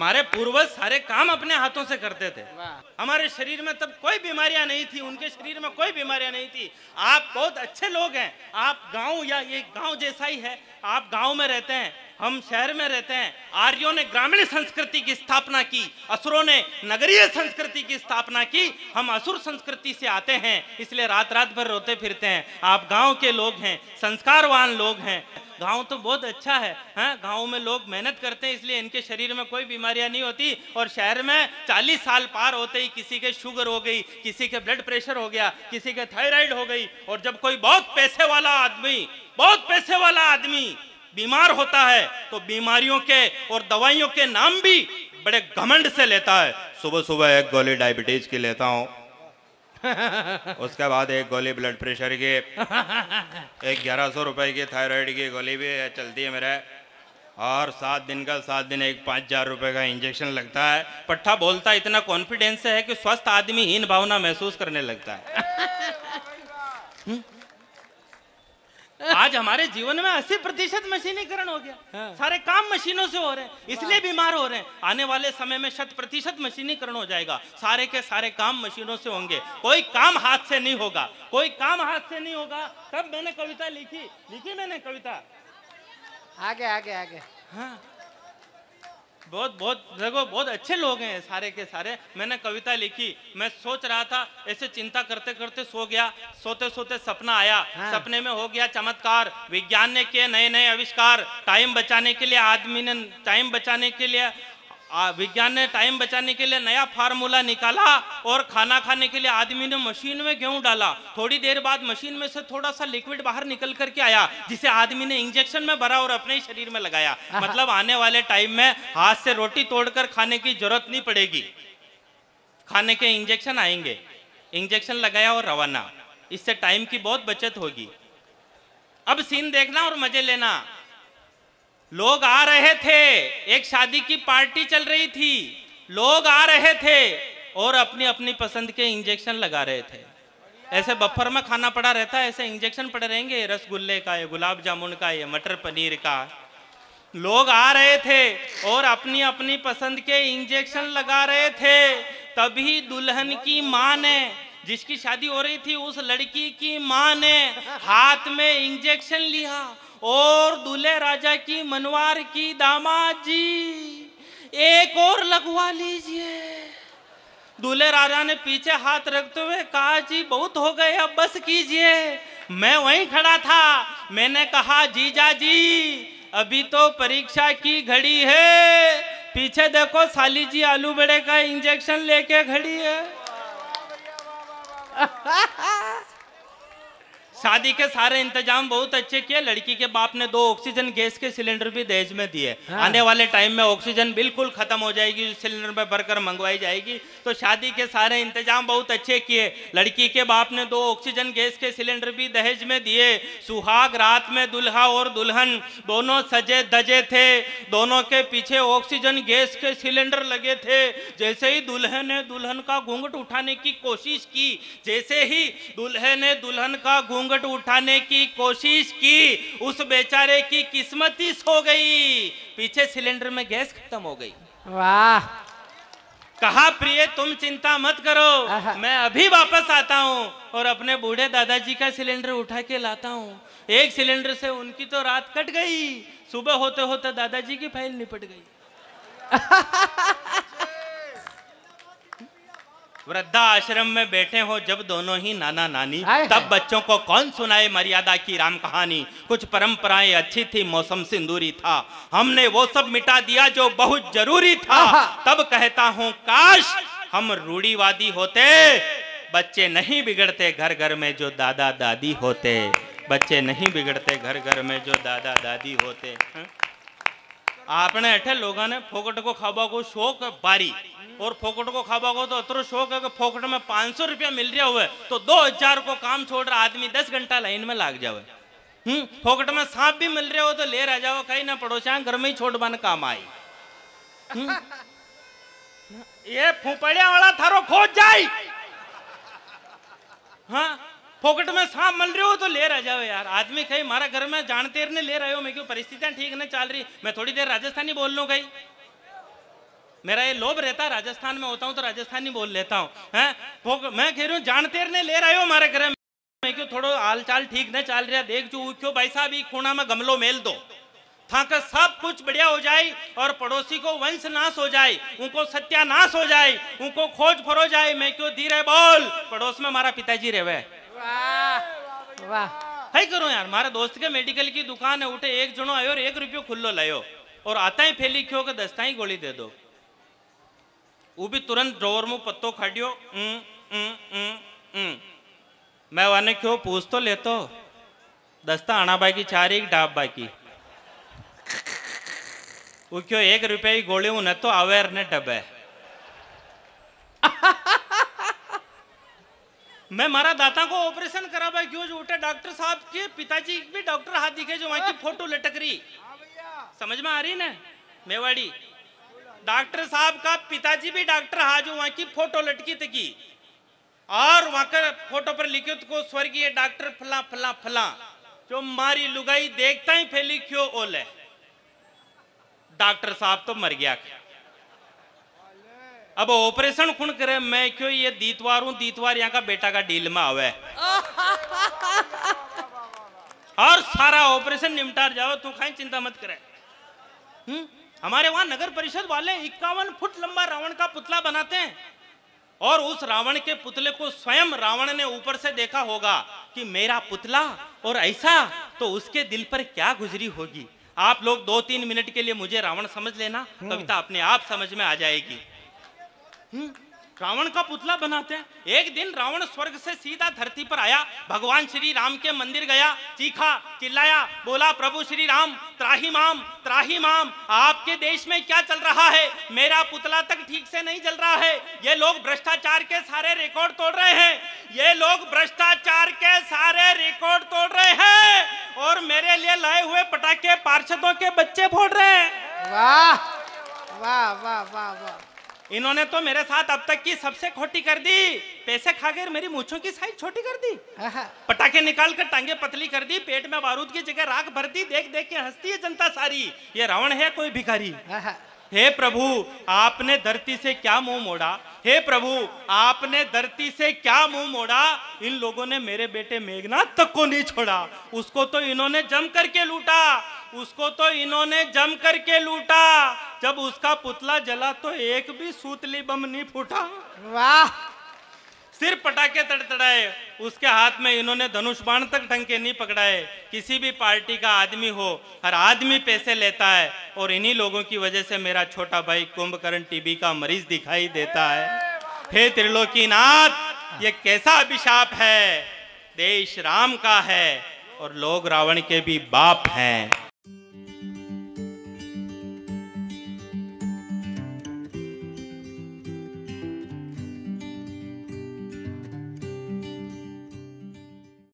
हमारे पूर्वज सारे काम अपने हाथों से करते थे। हमारे शरीर में तब कोई बीमारियां नहीं थी, उनके शरीर में कोई बीमारियां नहीं थी। आप बहुत अच्छे लोग हैं। आप गांव या ये गांव जैसा ही है, आप गांव में रहते हैं, हम शहर में रहते हैं। आर्यों ने ग्रामीण संस्कृति की स्थापना की, असुरों ने नगरीय संस्कृति की स्थापना की। हम असुर संस्कृति से आते हैं, इसलिए रात रात भर रोते फिरते हैं। आप गांव के लोग हैं, संस्कारवान लोग हैं। गांव तो बहुत अच्छा है, हाँ? गांव में लोग मेहनत करते हैं, इसलिए इनके शरीर में कोई बीमारियां नहीं होती। और शहर में 40 साल पार होते ही किसी के शुगर हो गई, किसी के ब्लड प्रेशर हो गया, किसी के थायराइड हो गई। और जब कोई बहुत पैसे वाला आदमी बीमार होता है तो बीमारियों के और दवाइयों के नाम भी बड़े घमंड से लेता है। सुबह सुबह एक गोली डायबिटीज की लेता हूँ, उसके बाद एक गोली ब्लड प्रेशर की, एक 1100 रुपए की थायराइड की गोली भी चलती है मेरे, और 7 दिन एक 5000 रुपए का इंजेक्शन लगता है। पट्टा बोलता इतना कॉन्फिडेंस से है कि स्वस्थ आदमी हीन भावना महसूस करने लगता है। आज हमारे जीवन में 80% मशीनीकरण हो गया। हाँ। सारे काम मशीनों से हो रहे हैं, इसलिए बीमार हो रहे हैं। आने वाले समय में 100% मशीनीकरण हो जाएगा, सारे के सारे काम मशीनों से होंगे, कोई काम हाथ से नहीं होगा, तब मैंने कविता लिखी मैंने कविता। आगे। हाँ, बहुत अच्छे लोग हैं सारे के सारे। मैंने कविता लिखी, मैं सोच रहा था, ऐसे चिंता करते करते सो गया। सोते सोते सपना आया। हाँ। सपने में हो गया चमत्कार। विज्ञान ने किए नए नए आविष्कार। विज्ञान ने टाइम बचाने के लिए नया फार्मूला निकाला, और खाना खाने के लिए आदमी ने मशीन में गेहूं डाला। थोड़ी देर बाद मशीन में से थोड़ा सा लिक्विड बाहर निकल करके आया, जिसे आदमी ने इंजेक्शन में भरा और अपने ही शरीर में लगाया। मतलब आने वाले टाइम में हाथ से रोटी तोड़कर खाने की जरूरत नहीं पड़ेगी, खाने के इंजेक्शन आएंगे। इंजेक्शन लगाया और रवाना। इससे टाइम की बहुत बचत होगी। अब सीन देखना और मजे लेना। लोग आ रहे थे, एक शादी की पार्टी चल रही थी, लोग आ रहे थे और अपनी अपनी पसंद के इंजेक्शन लगा रहे थे। ऐसे बफर में खाना पड़ा रहता है, ऐसे इंजेक्शन पड़े रहेंगे, रसगुल्ले का, ये गुलाब जामुन का, ये मटर पनीर का। लोग आ रहे थे और अपनी अपनी पसंद के इंजेक्शन लगा रहे थे। तभी दुल्हन की माँ ने, जिसकी शादी हो रही थी उस लड़की की माँ ने हाथ में इंजेक्शन लिया और दूल्हे राजा की मनवार की, दामाद जी एक और लगवा लीजिए। दूल्हे राजा ने पीछे हाथ रखते हुए कहा, जी बहुत हो गए, अब बस कीजिए। मैं वहीं खड़ा था, मैंने कहा, जीजा जी अभी तो परीक्षा की घड़ी है, पीछे देखो साली जी आलू बड़े का इंजेक्शन लेके खड़ी है। शादी के सारे इंतजाम बहुत अच्छे किए। लड़की के बाप ने 2 ऑक्सीजन गैस के सिलेंडर भी दहेज में दिए। हाँ। आने वाले टाइम में ऑक्सीजन बिल्कुल खत्म हो जाएगी, सिलेंडर में भरकर मंगवाई जाएगी। तो शादी के सारे इंतजाम बहुत अच्छे किए। लड़की के बाप ने 2 ऑक्सीजन गैस के सिलेंडर भी दहेज में दिए। सुहाग रात में दुल्हा और दुल्हन दोनों सजे धजे थे, दोनों के पीछे ऑक्सीजन गैस के सिलेंडर लगे थे। जैसे ही दुल्हे ने दुल्हन का घूंघट उठाने की कोशिश की, उठाने की कोशिश की, उस बेचारे की किस्मत ही सो गई, पीछे सिलेंडर में गैस खत्म हो गई। वाह। कहा, प्रिय तुम चिंता मत करो, मैं अभी वापस आता हूँ और अपने बूढ़े दादाजी का सिलेंडर उठा के लाता हूँ। एक सिलेंडर से उनकी तो रात कट गई, सुबह होते होते दादाजी की फाइल निपट गई। वृद्धा आश्रम में बैठे हो जब दोनों ही नाना नानी, तब बच्चों को कौन सुनाए मर्यादा की राम कहानी। कुछ परंपराएं अच्छी थी, मौसम सिंदूरी था, हमने वो सब मिटा दिया जो बहुत जरूरी था। तब कहता हूँ काश हम रूढ़िवादी होते, बच्चे नहीं बिगड़ते घर घर में जो दादा दादी होते, बच्चे नहीं बिगड़ते घर घर में जो दादा दादी होते। आपने अठे लोगों ने फोकट को खाबा को शौक बारी, और फोकट को खाबा को तो अतरो शौक है कि फोकट में 500 रुपया मिल रहा हुआ तो 2000 को काम छोड़ रहा आदमी 10 घंटा लाइन में लाग जावे। फोकट में सांप भी मिल रहा हो तो ले रह जाओ, कहीं ना पड़ोसिया घर में ही छोड़ बन काम आई। ये फूपड़िया वाला थारो खोज जाए। हाँ, फोकट में सांप मिल रहे हो तो ले रह जाओ यार। आदमी कहीं मारा घर में जानते ने ले रहे हो, मैं क्यों परिस्थितियां ठीक नहीं चल रही, मैं थोड़ी देर राजस्थानी बोल लूं कहीं। मेरा ये लोभ रहता है, राजस्थान में होता हूँ तो राजस्थानी बोल लेता हूँ। मैं कह रही हूँ जानतेर ने ले रहे हो हमारे घर में, मैं क्यों थोड़ो हाल चाल ठीक नहीं चल रहा, देख जो क्यों भाई साहब ये खूणा में गमलो मेल दो, थाका सब कुछ बढ़िया हो जाए और पड़ोसी को वंश नाश हो जाए, उनको सत्यानाश हो जाए, उनको खोज फरो जाए। मैं क्यों धीरे बोल, पड़ोस में हमारा पिताजी रहे। वाह वाह, है करो यार, हमारे दोस्त के मेडिकल की दुकान है, उठे एक जनो आयो और 1 रुपयो खुल्लो लायो और आता ही फैली क्यों के 10 ही गोली दे दो। वो भी तुरंत ड्रोवर में पत्तो खाड़ियो। मैं वाने क्यों पूछ तो लेतो, 10 आना बाकी 4 एक डाब बाकी, वो क्यों 1 रुपये की गोली न तो अवेयर ने डबे। मैं मारा दाता को ऑपरेशन करा भाई क्यों, जो उठे डॉक्टर साहब के पिताजी भी डॉक्टर हाथ दिखे, जो वहां की फोटो लटक रही, समझ में आ रही ना मेवाड़ी, डॉक्टर साहब का पिताजी भी डॉक्टर हा, जो वहां की फोटो लटकी तकी और वहां का फोटो पर लिखे को स्वर्गीय डॉक्टर फला फला फला, जो मारी लुगाई देखता ही फैली क्यों ओले, डॉक्टर साहब तो मर गया। अब ऑपरेशन खुण करे, मैं क्यों ये दीतवार हूं, दीतवार यहाँ का बेटा का डील में आवे और सारा ऑपरेशन निपटार जाओ, तू खाई चिंता मत करे। हमारे वहां नगर परिषद वाले 51 फुट लंबा रावण का पुतला बनाते हैं और उस रावण के पुतले को स्वयं रावण ने ऊपर से देखा होगा कि मेरा पुतला, और ऐसा तो उसके दिल पर क्या गुजरी होगी। आप लोग 2-3 मिनट के लिए मुझे रावण समझ लेना, कविता अपने आप समझ में आ जाएगी। रावण का पुतला बनाते हैं। एक दिन रावण स्वर्ग से सीधा धरती पर आया, भगवान श्री राम के मंदिर गया, चीखा चिल्लाया, बोला प्रभु श्री राम त्राही माम, आपके देश में क्या चल रहा है, मेरा पुतला तक ठीक से नहीं जल रहा है, ये लोग भ्रष्टाचार के सारे रिकॉर्ड तोड़ रहे हैं, ये लोग भ्रष्टाचार के सारे रिकॉर्ड तोड़ रहे हैं और मेरे लिए लाए हुए पटाखे पार्षदों के बच्चे फोड़ रहे हैं। वाह वाह वाह वाह वाह, इन्होंने तो मेरे साथ अब तक की सबसे खोटी कर दी, पैसे खा कर मेरी मूंछों की साइज छोटी कर दी, पटाखे निकाल कर टांगे पतली कर दी, पेट में बारूद की जगह राख भर दी, देख देख के हंसती है जनता सारी, ये रावण है कोई भिखारी। हे प्रभु आपने धरती से क्या मुंह मोड़ा, हे प्रभु आपने धरती से क्या मुंह मोड़ा, इन लोगों ने मेरे बेटे मेघनाथ तक को नहीं छोड़ा, उसको तो इन्होंने जम करके लूटा, उसको तो इन्होंने जम करके लूटा, जब उसका पुतला जला तो एक भी सूतली बम नहीं फूटा। वाह, सिर्फ पटाखे तड़तड़ाए, उसके हाथ में इन्होंने धनुष बाण तक ढंग के नहीं पकड़ाए। किसी भी पार्टी का आदमी हो, हर आदमी पैसे लेता है और इन्हीं लोगों की वजह से मेरा छोटा भाई कुंभकर्ण टीबी का मरीज दिखाई देता है। हे त्रिलोकीनाथ, ये कैसा अभिशाप है, देश राम का है और लोग रावण के भी बाप हैं।